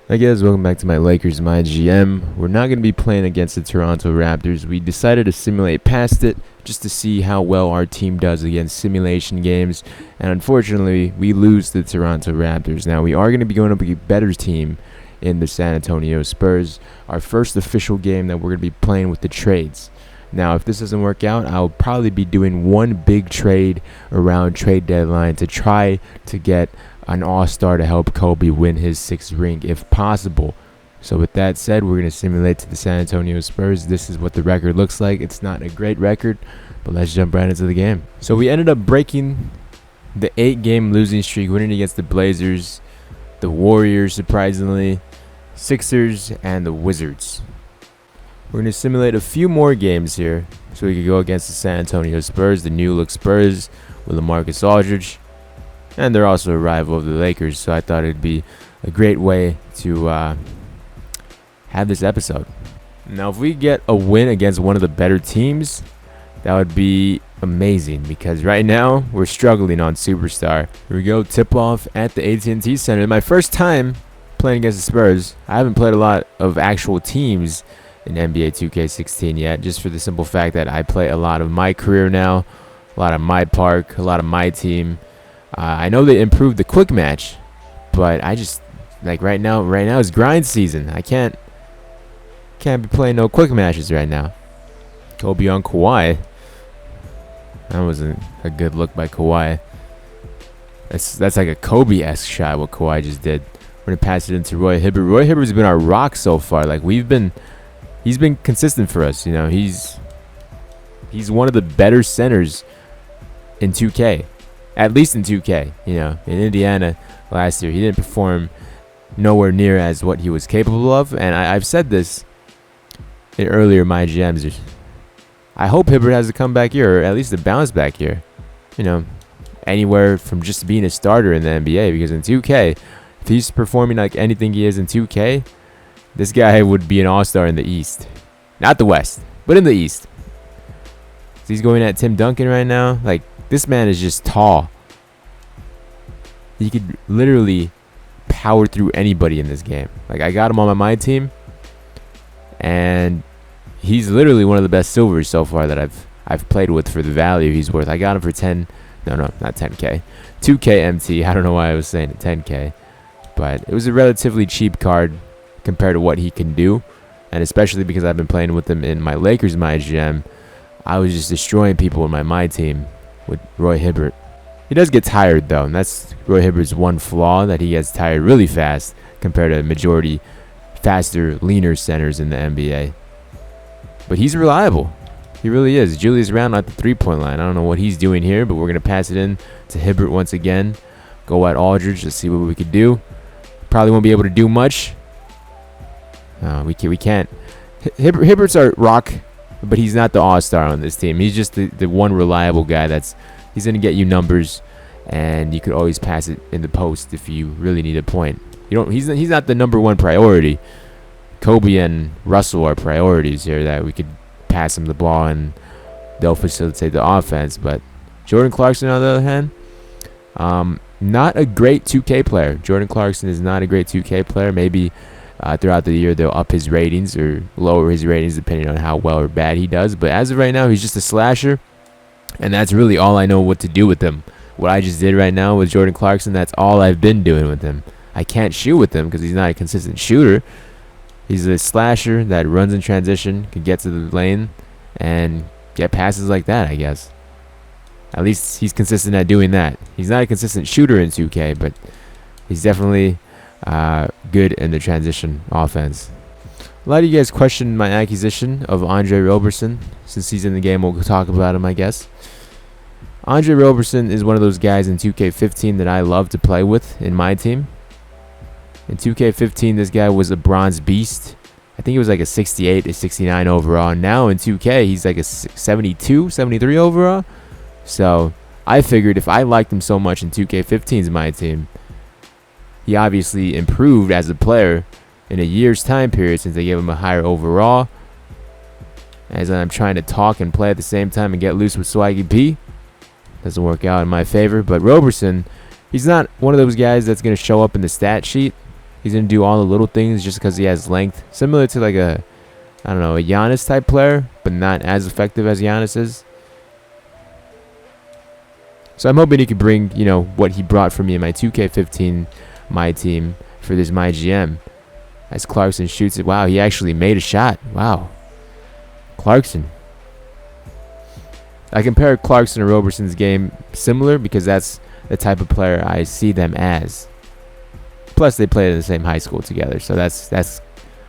Hi guys, welcome back to my Lakers MyGM. We're not going to be playing against the Toronto Raptors. We decided to simulate past it just to see how well our team does against simulation games. And unfortunately, we lose the Toronto Raptors. Now, we are going to be going up against a better team in the San Antonio Spurs. Our first official game that we're going to be playing with the trades. Now, if this doesn't work out, I'll probably be doing one big trade around trade deadline to try to get an all-star to help Kobe win his sixth ring if possible. So with that said, we're going to simulate to the San Antonio Spurs. This is what the record looks like. It's not a great record, but let's jump right into the game. So we ended up breaking the 8-game losing streak, winning against the Blazers, the Warriors, surprisingly, Sixers, and the Wizards. We're going to simulate a few more games here so we can go against the San Antonio Spurs, the new look Spurs with LaMarcus Aldridge. And they're also a rival of the Lakers, so I thought it'd be a great way to have this episode. Now, if we get a win against one of the better teams, that would be amazing because right now we're struggling on Superstar. Here we go, tip-off at the AT&T Center. My first time playing against the Spurs. I haven't played a lot of actual teams in NBA 2K16 yet, just for the simple fact that I play a lot of my career now, a lot of my park, a lot of my team. I know they improved the quick match, but I just like right now is grind season. I can't be playing no quick matches right now. Kobe on Kawhi. That wasn't a good look by Kawhi. That's like a Kobe-esque shot what Kawhi just did. We're gonna pass it into Roy Hibbert. Roy Hibbert's been our rock so far. Like he's been consistent for us. You know, he's one of the better centers in 2K. At least in 2K, you know. In Indiana last year, he didn't perform nowhere near as what he was capable of. And I've said this in earlier MyGMs. I hope Hibbert has a comeback year, or at least a bounce back year. You know, anywhere from just being a starter in the NBA. Because in 2K, if he's performing like anything he is in 2K, this guy would be an all-star in the East. Not the West, but in the East. So he's going at Tim Duncan right now. Like, this man is just tall. He could literally power through anybody in this game. Like, I got him on my team, and he's literally one of the best silvers so far that I've played with for the value he's worth. I got him for 10. No, not 10K. 2K MT. I don't know why I was saying 10K, but it was a relatively cheap card compared to what he can do, and especially because I've been playing with him in my Lakers MyGM. I was just destroying people in my team with Roy Hibbert. He does get tired though, and that's Roy Hibbert's one flaw, that he gets tired really fast compared to majority faster, leaner centers in the NBA. But he's reliable. He really is. Julius Randle at the three-point line. I don't know what he's doing here, but we're going to pass it in to Hibbert once again. Go at Aldridge. Let's see what we could do. Probably won't be able to do much. We can't. Hibbert's our rock, but he's not the all-star on this team. He's just the one reliable guy he's going to get you numbers, and you could always pass it in the post if you really need a point. He's not the number one priority. Kobe and Russell are priorities here that we could pass him the ball and they'll facilitate the offense. But Jordan Clarkson, on the other hand, not a great 2K player. Jordan Clarkson is not a great 2K player. Maybe throughout the year they'll up his ratings or lower his ratings depending on how well or bad he does. But as of right now, he's just a slasher, and that's really all I know what to do with him. What I just did right now with Jordan Clarkson, that's all I've been doing with him. I can't shoot with him because he's not a consistent shooter. He's a slasher that runs in transition, can get to the lane, and get passes like that, I guess. At least he's consistent at doing that. He's not a consistent shooter in 2K, but he's definitely good in the transition offense. A lot of you guys questioned my acquisition of Andre Roberson. Since he's in the game, we'll talk about him, I guess. Andre Roberson is one of those guys in 2K15 that I love to play with in my team. In 2K15, this guy was a bronze beast. I think he was like a 68, a 69 overall. Now in 2K, he's like a 72, 73 overall. So I figured if I liked him so much in 2K15's my team, he obviously improved as a player in a year's time period since they gave him a higher overall. As I'm trying to talk and play at the same time and get loose with Swaggy P. Doesn't work out in my favor. But Roberson, he's not one of those guys that's going to show up in the stat sheet. He's going to do all the little things just because he has length. Similar to like a, I don't know, a Giannis type player, but not as effective as Giannis is. So I'm hoping he could bring, what he brought for me in my 2K15, my team, for this MyGM. As Clarkson shoots it. Wow, he actually made a shot. Wow. Clarkson. I compare Clarkson and Roberson's game similar because that's the type of player I see them as. Plus, they played in the same high school together, so that's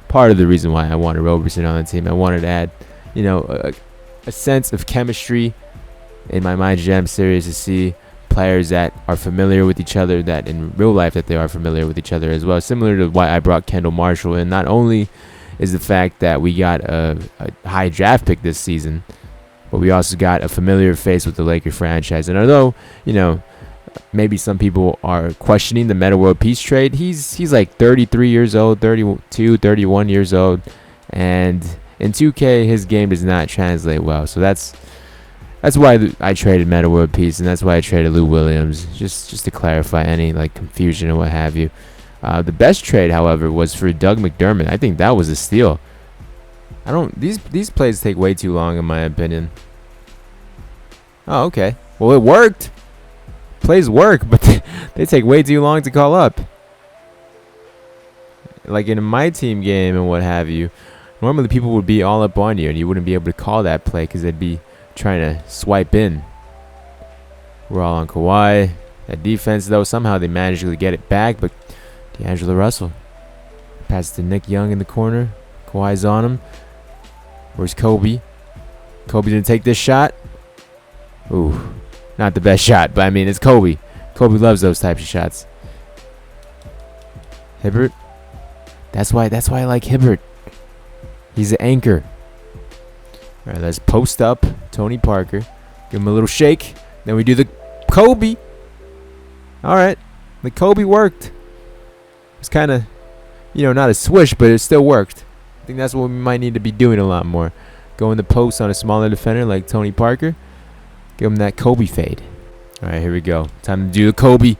part of the reason why I wanted Roberson on the team. I wanted to add, a sense of chemistry in my MyGM series to see players that are familiar with each other, that in real life that they are familiar with each other as well. Similar to why I brought Kendall Marshall in. Not only is the fact that we got a high draft pick this season, but we also got a familiar face with the Laker franchise. And although, maybe some people are questioning the Meta World Peace trade, he's like 33 years old, 32, 31 years old, and in 2K his game does not translate well. So that's why I traded Meta World Peace, and that's why I traded Lou Williams, just to clarify any like confusion or what have you. The best trade, however, was for Doug McDermott. I think that was a steal. These plays take way too long in my opinion. Oh, okay. Well, it worked. Plays work, but they take way too long to call up. Like in my team game and what have you, normally people would be all up on you and you wouldn't be able to call that play because they'd be trying to swipe in. We're all on Kawhi. That defense, though, somehow they managed to get it back, but D'Angelo Russell passes to Nick Young in the corner. Kawhi's on him. Where's Kobe? Kobe didn't take this shot. Ooh. Not the best shot, but I mean, it's Kobe. Kobe loves those types of shots. Hibbert. That's why I like Hibbert. He's an anchor. All right, let's post up Tony Parker. Give him a little shake. Then we do the Kobe. All right. The Kobe worked. It's kind of, not a swish, but it still worked. I think that's what we might need to be doing a lot more. Go in the post on a smaller defender like Tony Parker. Give him that Kobe fade. All right, here we go. Time to do the Kobe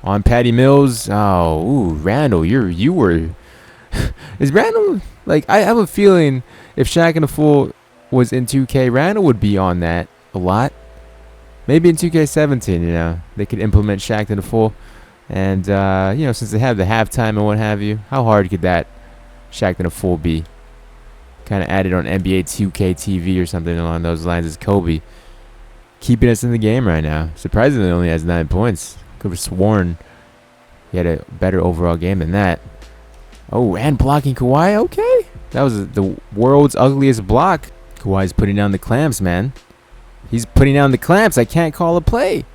on Patty Mills. Oh, ooh, Randall, you were. Is Randall like? I have a feeling if Shaq and the Fool was in 2K, Randall would be on that a lot. Maybe in 2K17, they could implement Shaq and the Fool, and since they have the halftime and what have you, how hard could that Shaq and the Fool be? Kind of added on NBA 2K TV or something along those lines as Kobe. Keeping us in the game right now. Surprisingly, only has 9 points. Could have sworn he had a better overall game than that. Oh, and blocking Kawhi. Okay. That was the world's ugliest block. Kawhi's putting down the clamps, man. He's putting down the clamps. I can't call a play.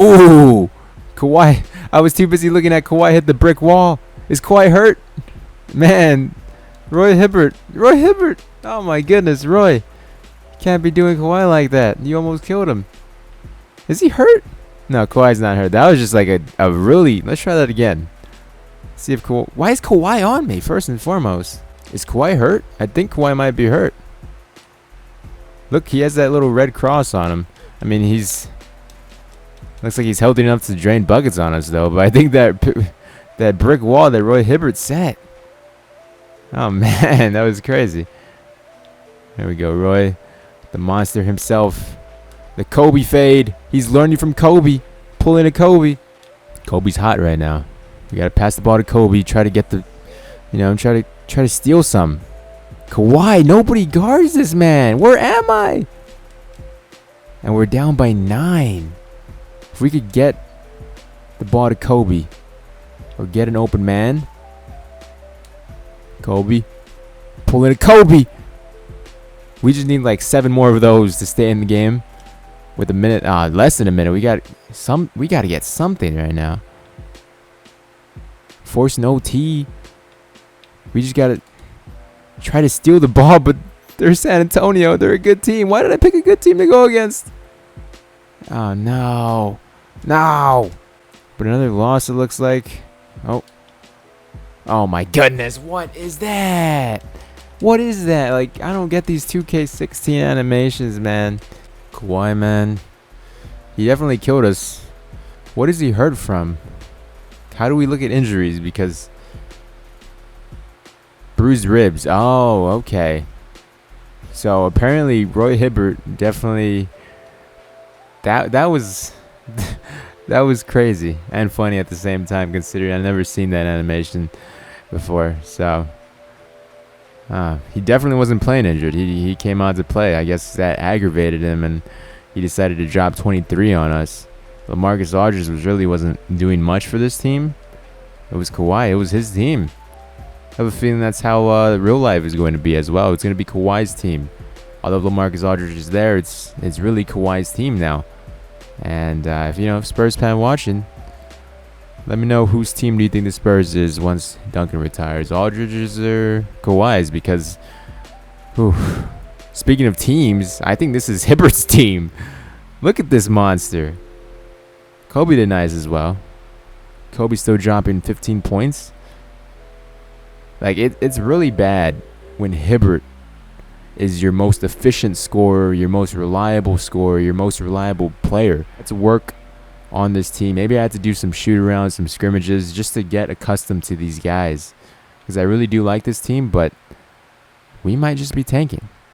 Ooh. Kawhi. I was too busy looking at Kawhi hit the brick wall. Is Kawhi hurt? Man. Roy Hibbert. Oh, my goodness, Roy. Can't be doing Kawhi like that. You almost killed him. Is he hurt? No, Kawhi's not hurt. That was just like a really... Let's try that again. See if Kawhi... Why is Kawhi on me, first and foremost? Is Kawhi hurt? I think Kawhi might be hurt. Look, he has that little red cross on him. I mean, he's... Looks like he's healthy enough to drain buckets on us, though. But I think that brick wall that Roy Hibbert set. Oh, man. That was crazy. There we go, Roy. The monster himself. The Kobe fade. He's learning from Kobe. Pulling a Kobe. Kobe's hot right now. We got to pass the ball to Kobe. Try to get the... try to steal some. Kawhi, nobody guards this man. Where am I? And we're down by 9. If we could get the ball to Kobe. Or get an open man. Kobe. Pulling a Kobe. We just need like 7 more of those to stay in the game. With a minute, less than a minute, we got to get something right now. Force an OT. We just got to try to steal the ball, but they're San Antonio. They're a good team. Why did I pick a good team to go against? Oh no, no! But another loss. It looks like. Oh my goodness! What is that? What is that? Like, I don't get these 2K16 animations, man. Kawhi, man. He definitely killed us. What is he hurt from? How do we look at injuries? Because bruised ribs. Oh, okay. So apparently Roy Hibbert definitely that was that was crazy and funny at the same time, considering I've never seen that animation before. So he definitely wasn't playing injured. He came out to play. I guess that aggravated him, and he decided to drop 23 on us. LaMarcus Aldridge wasn't doing much for this team. It was Kawhi. It was his team. I have a feeling that's how real life is going to be as well. It's going to be Kawhi's team. Although LaMarcus Aldridge is there, it's really Kawhi's team now. And if Spurs fan watching, let me know whose team do you think the Spurs is once Duncan retires, Aldridge's or Kawhi's? Because, speaking of teams, I think this is Hibbert's team. Look at this monster. Kobe did nice as well. Kobe still dropping 15 points. Like, it's really bad when Hibbert is your most efficient scorer, your most reliable scorer, your most reliable player. Let's work on this team. Maybe I had to do some shoot-arounds, some scrimmages, just to get accustomed to these guys. Because I really do like this team, but we might just be tanking.